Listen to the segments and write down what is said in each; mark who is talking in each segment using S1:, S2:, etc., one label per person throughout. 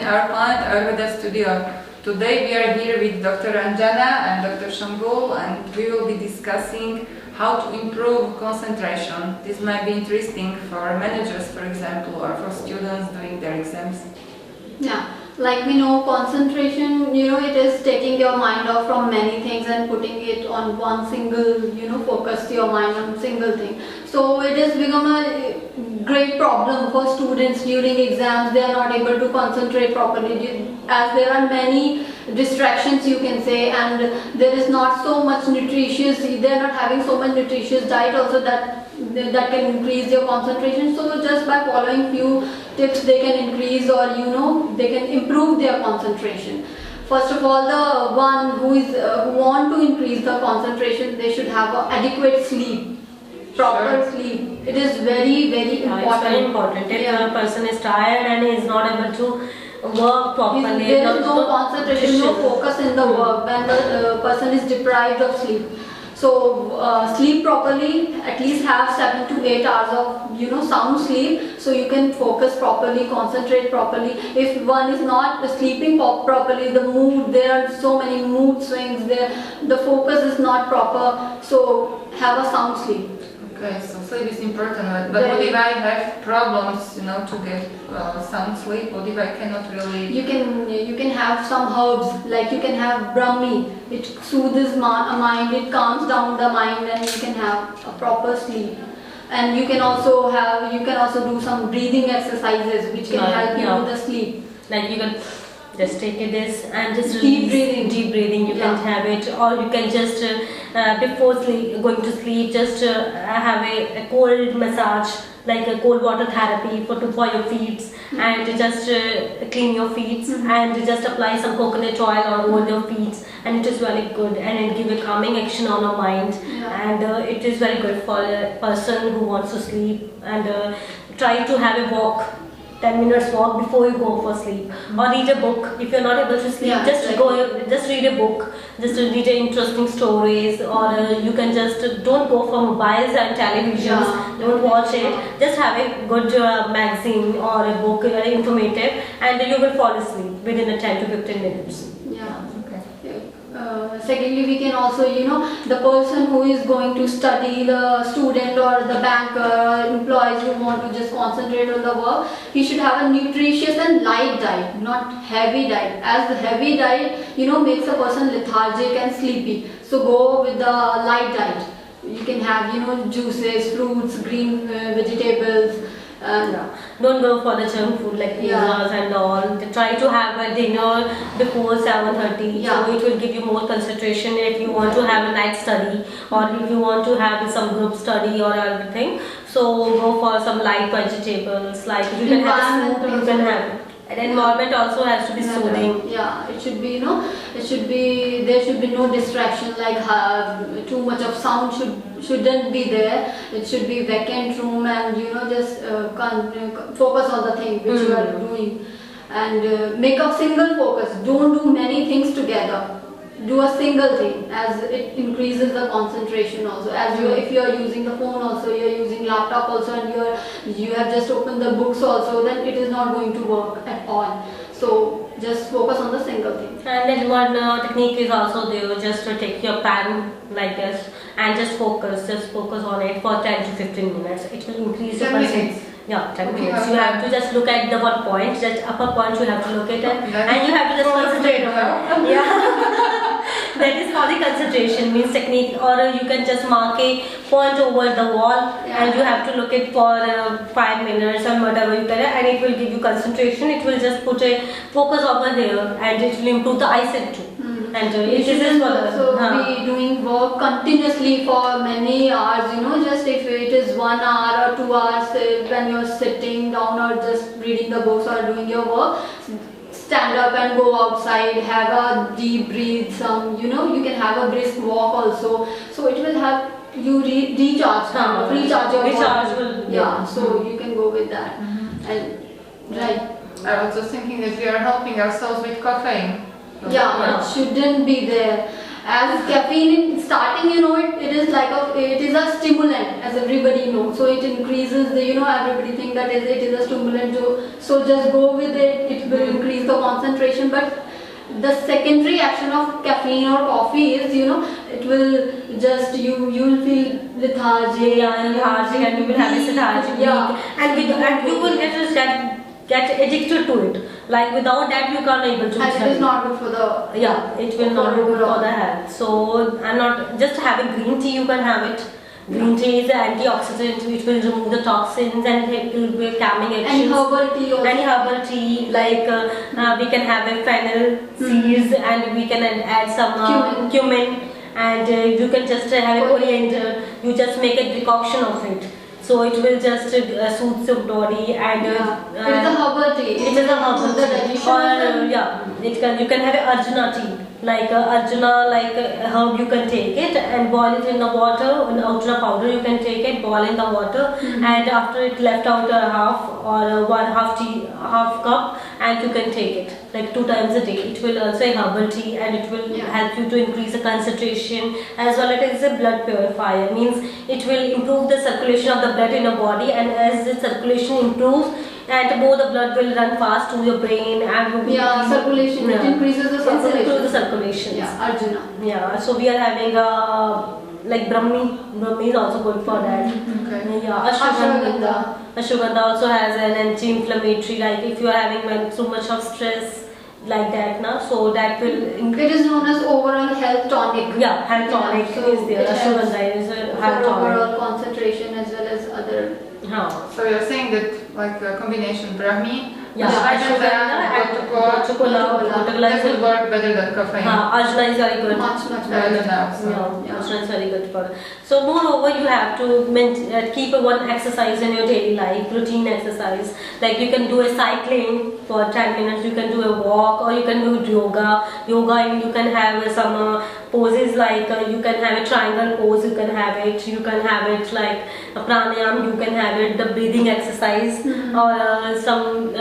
S1: our planet Ayurveda studio. Today we are here with Dr. Anjana and Dr. Shambul, and we will be discussing how to improve concentration. This might be interesting for managers, for example, or for students doing their exams.
S2: Yeah, like we know, concentration, it is taking your mind off from many things and putting it on one single, focus your mind on single thing. So it has become a great problem for students during exams. They are not able to concentrate properly as there are many distractions, you can say, and there is not so much nutritious, they are not having so much nutritious diet also that can increase your concentration. So just by following few tips they can increase, or they can improve their concentration. First of all, the one who want to increase the concentration, they should have adequate sleep. Proper sleep. It is very, very important.
S3: It's very important. If a person is tired and is not able to work properly,
S2: there is no concentration, no focus in the work when the person is deprived of sleep. So sleep properly, at least have 7 to 8 hours of sound sleep, so you can focus properly, concentrate properly. If one is not sleeping properly, there are so many mood swings there, the focus is not proper, so have a sound sleep.
S1: Okay, so sleep is important, but what if I have problems, to get sound sleep? What if I cannot really?
S2: You can have some herbs, like you can have Brahmi. It soothes mind, it calms down the mind, and you can have a proper sleep. And you can also do some breathing exercises which can help you with the sleep.
S3: Like you can just take this and just
S2: deep breathing.
S3: Deep breathing. You can have it, or you can just before going to sleep, just have a cold massage, like a cold water therapy for your feet, and just clean your feet, and just apply some coconut oil on your feet, and it is very good, and it give a calming action on our mind, and it is very good for a person who wants to sleep. And try to have a walk. 10 minutes walk before you go for sleep, or read a book. If you're not able to sleep, just read a book, just read interesting stories, or you can just don't go for mobiles and televisions, don't watch it, just have a good magazine or a book, very informative, and you will fall asleep within the 10 to 15 minutes.
S2: Secondly, we can also, the person who is going to study, the student or the banker, employees who want to just concentrate on the work, he should have a nutritious and light diet, not heavy diet. As the heavy diet, makes a person lethargic and sleepy. So go with the light diet. You can have, juices, fruits, green vegetables.
S3: Don't go for the junk food like pizzas and all. Try to have a dinner before 7:30, so it will give you more concentration if you want to have a night study, or if you want to have some group study or everything. So go for some light vegetables, like you can have soup, you can have. And environment also has to be soothing.
S2: Yeah, it should be, there should be no distraction, like too much of sound shouldn't be there. It should be vacant room, and just focus on the thing which you are doing, and make a single focus. Don't do many things together. Do a single thing, as it increases the concentration also. As if you are using the phone also, you are using laptop also, and you have just opened the books also, then it is not going to work at all. So just focus on the single thing.
S3: And then one technique is also there, just to take your pen like this and just focus on it for 10 to 15 minutes. It will increase your concentration. Yeah, 10 minutes. You have to just look at the one point, just upper point you have to look at it, and you have to just concentrate on it. Yeah. That is called the concentration, means technique. Or you can just mark a point over the wall, and you have to look it for 5 minutes or whatever you can, and it will give you concentration. It will just put a focus over there, and it will improve the eyesight too. And
S2: it is also be doing work continuously for many hours, just if it is 1 hour or 2 hours when you're sitting down or just reading the books or doing your work, stand up and go outside, have a deep breathe, you can have a brisk walk also, so it will help you recharge your body. So you can go with that. And
S1: I was just thinking that we are helping ourselves with caffeine.
S2: It shouldn't be there. As caffeine in starting, it is like it is a stimulant, as everybody knows. So it increases the, everybody think that it is a stimulant. So just go with it. It will increase the concentration. But the secondary action of caffeine or coffee is, it will just you'll feel lethargic.
S3: Yeah, lethargic, and you will have a lethargic.
S2: Yeah.
S3: And you will get addicted to it. Like without that, you can't able to.
S2: And it is not good for the.
S3: Yeah, it will not be good
S2: overall.
S3: for the health. So I'm not just having green tea. You can have it. Green tea is an antioxidant which will remove the toxins and it will be calming
S2: And
S3: actions.
S2: herbal tea also.
S3: Any herbal tea, like we can have a fennel seeds and we can add some cumin, and you can just have a coriander. You just make a decoction of it. So it will just soothe your body and
S2: It is a herbal tea.
S3: it is a herbal
S2: The
S3: tea.
S2: digestion
S3: Or you can have a Arjuna tea. Like Arjuna, like a herb, you can take it and boil it in the water. In Arjuna powder, you can take it, boil in the water, and after it left out a half or half cup, and you can take it like 2 times a day. It will also a herbal tea, and it will help you to increase the concentration, as well as it is a blood purifier. Means it will improve the circulation of the blood in your body, and as the circulation improves, and more the blood will run fast to your brain and
S2: circulation. It increases the circulation.
S3: Improve the circulation.
S2: Yeah, Arjuna.
S3: Yeah, so we are having like Brahmi. Brahmi is also good for that.
S1: Okay.
S3: Yeah, Ashwagandha. Ashwagandha also has an anti-inflammatory. Like if you are having so much of stress like that, now, so that will.
S2: It is known as overall health tonic.
S3: Yeah, health tonic
S2: so
S3: is there.
S2: it helps
S3: Ashwagandha is a
S2: for
S3: health tonic.
S2: overall concentration as well as other.
S1: So you're saying that like a combination Brahmi,
S3: Yeah,
S1: Ashwagandha,
S3: and
S1: Kola,
S3: Kola
S1: that will work better than caffeine.
S3: Arjuna is very good.
S2: Much
S1: Better
S2: better.
S1: than also.
S3: Yeah, Arjuna is very good for. So moreover, you have to keep one exercise in your daily life, routine exercise. Like you can do a cycling for 10 minutes, you can do a walk, or you can do yoga. Yoga, you can have some poses like you can have a triangle pose, you can have it. You can have it like a pranayam, you can have it the breathing exercise, or some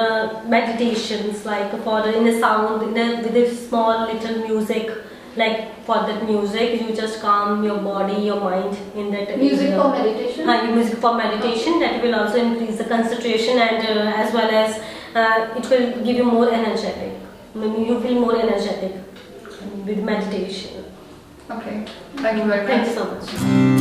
S3: meditations like in a sound, with a small little music. Like for that music, you just calm your body, your mind in that
S2: Music for meditation.
S3: music for meditation, that will also increase the concentration, and as well as it will give you more energetic. You feel more energetic with meditation.
S1: Okay, thank you very much.
S3: Thank you so much.